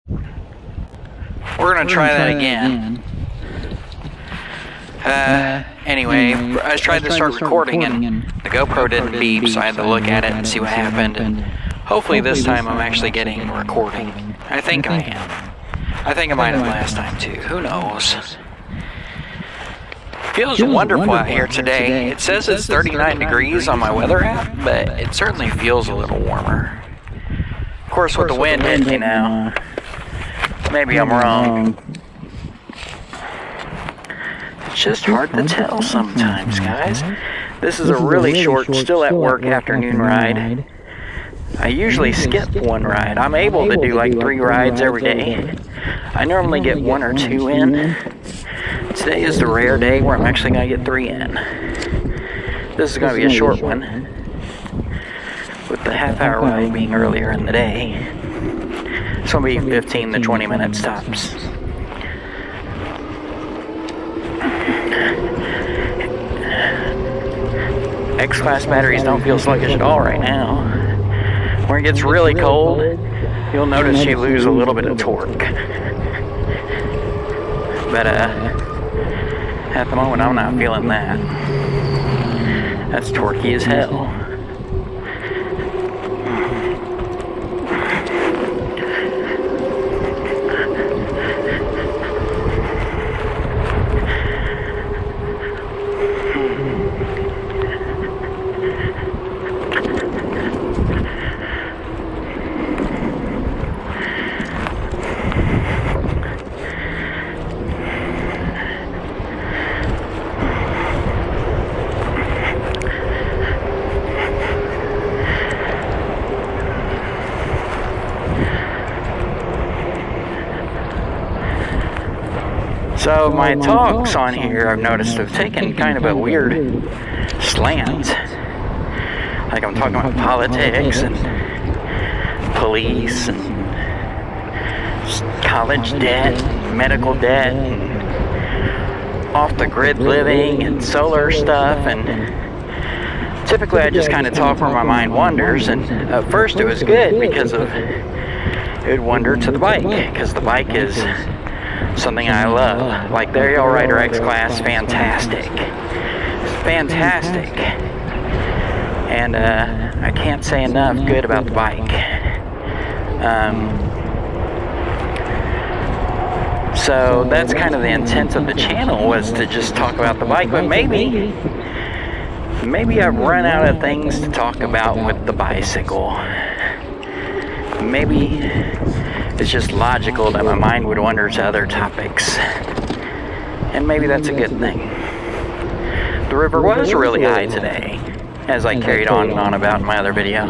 We're gonna try that again. Anyway, I tried to start recording and the GoPro didn't beep, so I had to look at it and see what happened. And hopefully this time I'm actually getting recording. I think I am. I think I might have last time too. Who knows? Feels wonderful out here today. It says it's 39 degrees on my weather app, but it certainly feels a little warmer. Of course, with the wind hitting me now, maybe I'm wrong. It's just hard to tell sometimes, guys. This is a really short, still at work afternoon ride. I usually skip one ride. I'm able to do like 3 rides every day. I normally get 1 or 2 in. Today is the rare day where I'm actually going to get 3 in. This is going to be a short one, with the half-hour ride being earlier in the day. It's going to be 15 to 20 minutes tops. X-Class batteries don't feel sluggish at all right now. When it gets really cold, you'll notice you lose a little bit of torque. But at the moment, I'm not feeling that. That's torquey as hell. So my talks on here, I've noticed, have taken kind of a weird slant. Like I'm talking about politics and police and college debt, medical debt, and off-the-grid living and solar stuff. And typically I just kind of talk where my mind wanders. And at first it was good because it would wander to the bike, because the bike is something I love. Like the Ariel Rider X-Class, fantastic. It's fantastic. And I can't say enough good about the bike. So that's kind of the intent of the channel, was to just talk about the bike. But maybe I've run out of things to talk about with the bicycle. Maybe it's just logical that my mind would wander to other topics. And maybe that's a good thing. The river was really high today, as I carried on and on about in my other video.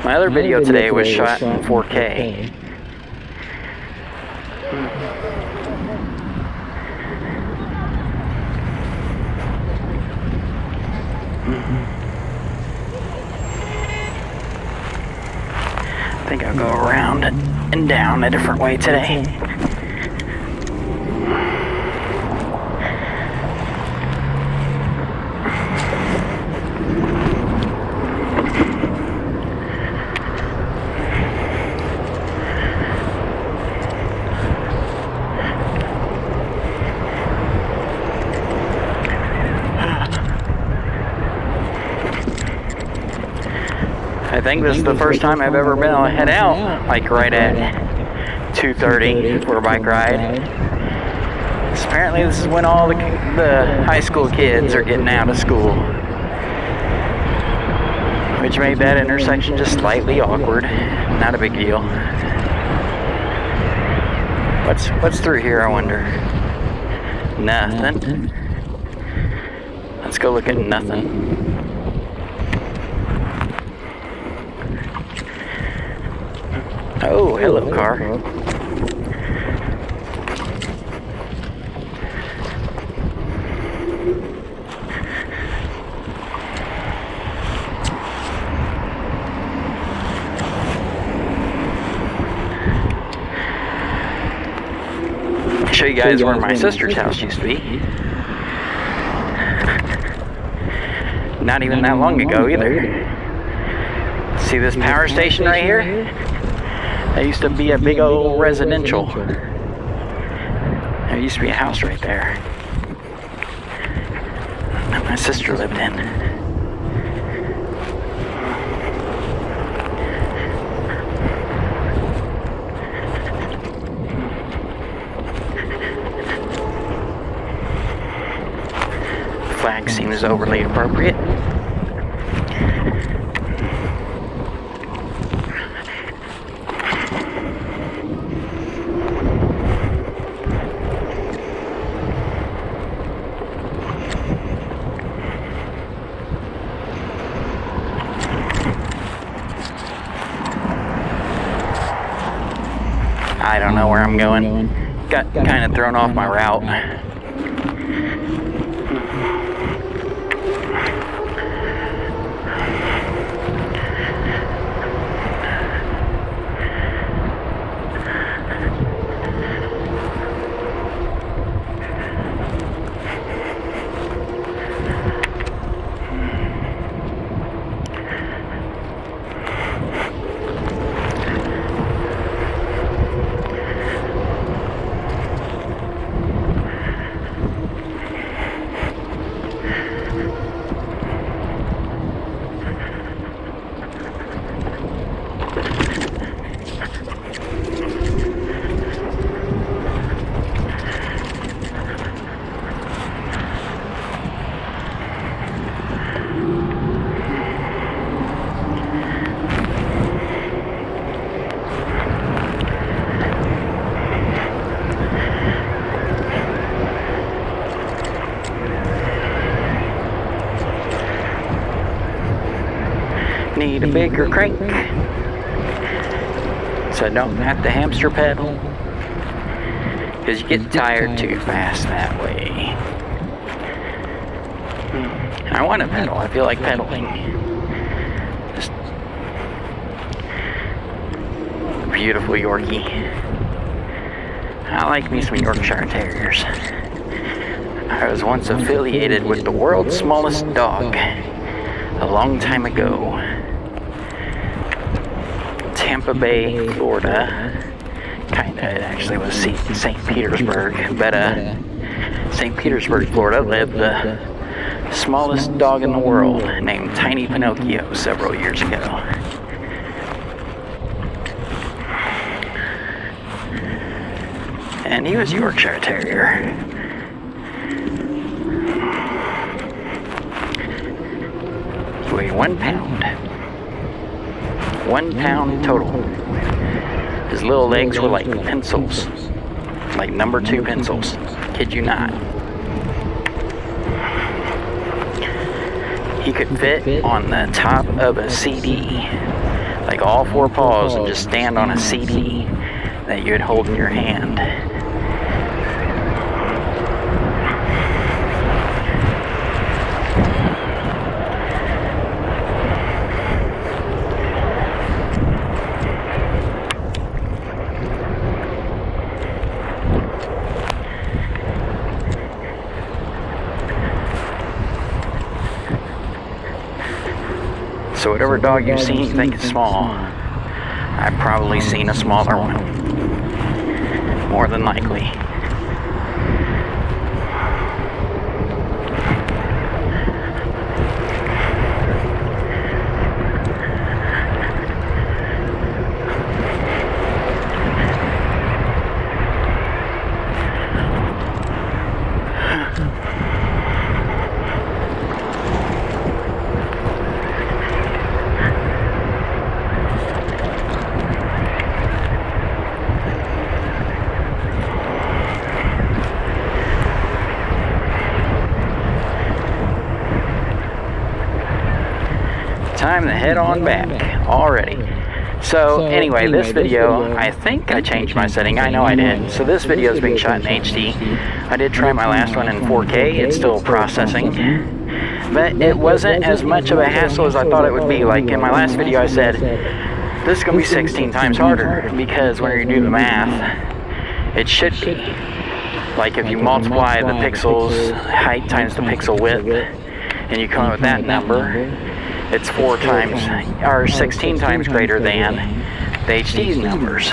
My other video today was shot in 4K. I think I'll go around and down a different way today. I think this is the first time I've ever been able to head out, like right at 2:30 for a bike ride. So apparently this is when all the high school kids are getting out of school, which made that intersection just slightly awkward. Not a big deal. What's through here, I wonder? Nothing. Let's go look at nothing. Oh, hello, car. I'll show you guys where my sister's house used to be. Not even that long ago either. See this power station right here? That used to be a big old residential. There used to be a house right there that my sister lived in. The flag seems overly appropriate. I don't know where I'm going. Got kind of thrown off my route. Need a bigger crank so I don't have to hamster pedal, because you get tired too fast that way. I want to pedal. I feel like pedaling. Just beautiful Yorkie. I like me some Yorkshire Terriers. I was once affiliated with the world's smallest dog a long time ago. Tampa Bay, Florida. Kinda, it actually was St. Petersburg, but St. Petersburg, Florida lived the smallest dog in the world named Tiny Pinocchio several years ago. And he was Yorkshire Terrier. He weighed 1 pound. 1 pound total. His little legs were like pencils. Like number 2 pencils. Kid you not. He could fit on the top of a CD. Like all 4 paws, and just stand on a CD that you would hold in your hand. So whatever dog you've seen you think is small, I've probably seen a smaller one. More than likely. Time to head on back already. So anyway, this video, I think I changed my setting. I know I did. So this video is being shot in HD. I did try my last one in 4K. It's still processing. But it wasn't as much of a hassle as I thought it would be. Like in my last video I said, this is going to be 16 times harder, because when you do the math, it should be. Like if you multiply the pixels height times the pixel width, and you come up with that number, it's 4 times, or 16 times greater than the HD numbers.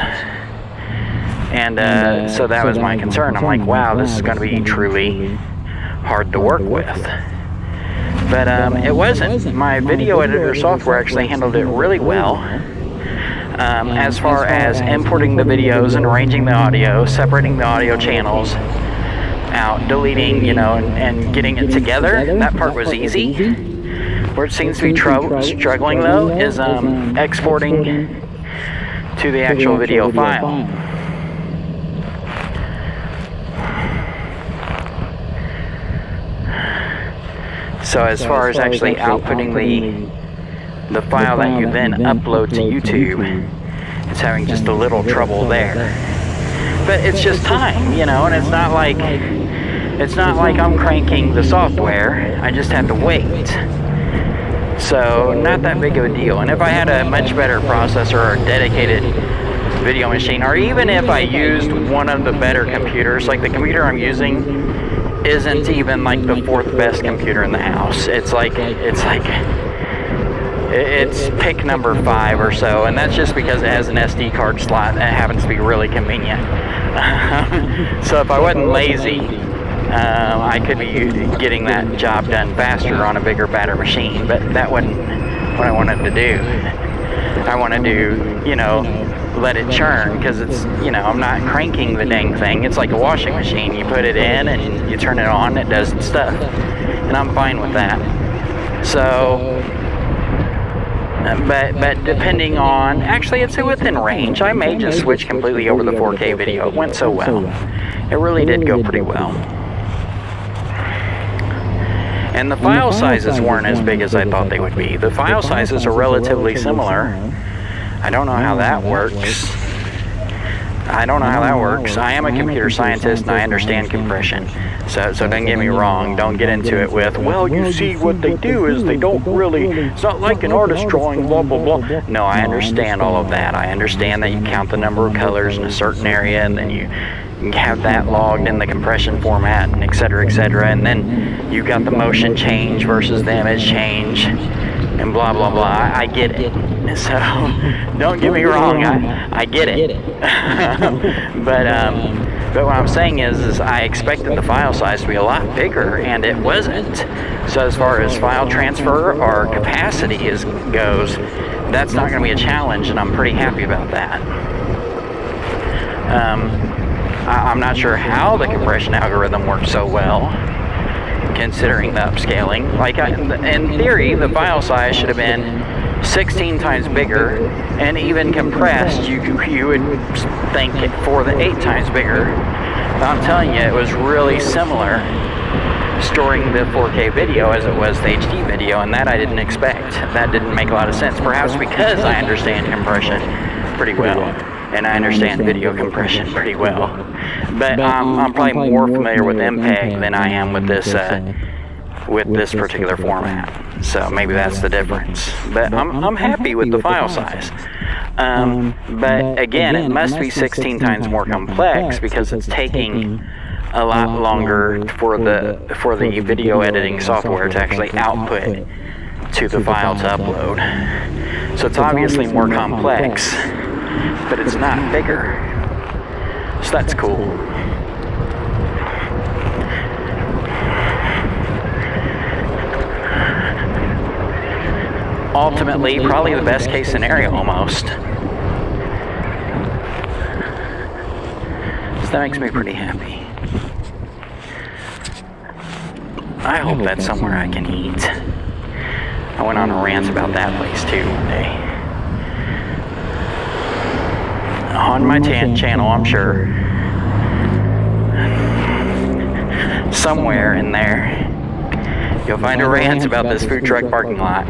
And so that was my concern. I'm like, wow, this is going to be truly hard to work with. But it wasn't. My video editor software actually handled it really well. As far as importing the videos and arranging the audio, separating the audio channels out, deleting, and getting it together, that part was easy. Where it seems to be struggling, though, is exporting to the actual video file. So as far as actually outputting the file that you then upload to YouTube, it's having just a little trouble there. But it's just time, and it's not like I'm cranking the software. I just have to wait. So not that big of a deal. And if I had a much better processor or a dedicated video machine, or even if I used one of the better computers, like the computer I'm using isn't even like the 4th best computer in the house. It's pick number 5 or so, and that's just because it has an SD card slot that happens to be really convenient. So if I wasn't lazy, I could be getting that job done faster on a bigger, better machine, but that wasn't what I wanted to do. I wanted to, let it churn, because it's, I'm not cranking the dang thing. It's like a washing machine. You put it in and you turn it on, it does its stuff. And I'm fine with that. So, but depending on, actually it's within range. I may just switch completely over the 4K video. It went so well. It really did go pretty well. And the file sizes weren't as big as I thought they would be. The file sizes are relatively similar. I don't know how that works. I am a computer scientist and I understand compression. So don't get me wrong. Don't get into it with, well, you see, what they do is they don't really, it's not like an artist drawing, blah, blah, blah. No, I understand all of that. I understand that you count the number of colors in a certain area and then you have that logged in the compression format, and et cetera, and then you got the motion change versus the image change, and blah, blah, blah. I get it. So, don't get me wrong, I get it. But what I'm saying is I expected the file size to be a lot bigger, and it wasn't. So as far as file transfer or capacity goes, that's not going to be a challenge, and I'm pretty happy about that. I'm not sure how the compression algorithm works so well, considering the upscaling. Like, in theory, the file size should have been 16 times bigger, and even compressed, you would think for the 8 times bigger. But I'm telling you, it was really similar storing the 4K video as it was the HD video, and that I didn't expect. That didn't make a lot of sense, perhaps because I understand compression pretty well. And I understand video compression pretty well. But I'm probably more familiar with MPEG than I am with this particular format. So maybe that's the difference. But I'm happy with the file size. But again, it must be 16 times more complex because it's taking a lot longer for the video editing software to actually output to the file to upload. So it's obviously more complex, but it's not bigger. So that's cool. Ultimately, probably the best case scenario almost. So that makes me pretty happy. I hope that's somewhere I can eat. I went on a rant about that place too one day. On my channel, I'm sure. Somewhere in there, you'll find a rant about this food truck parking lot.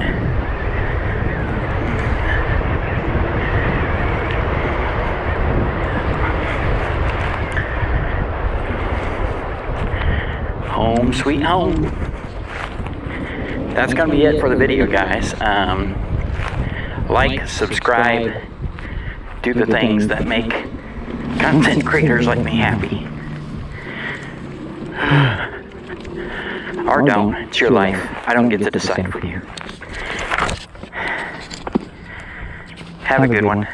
Home sweet home. That's gonna be it for the video, guys. Like, subscribe, do the things that make content creators like me happy. Or don't. It's your life. I don't get to decide for you. Have a good one.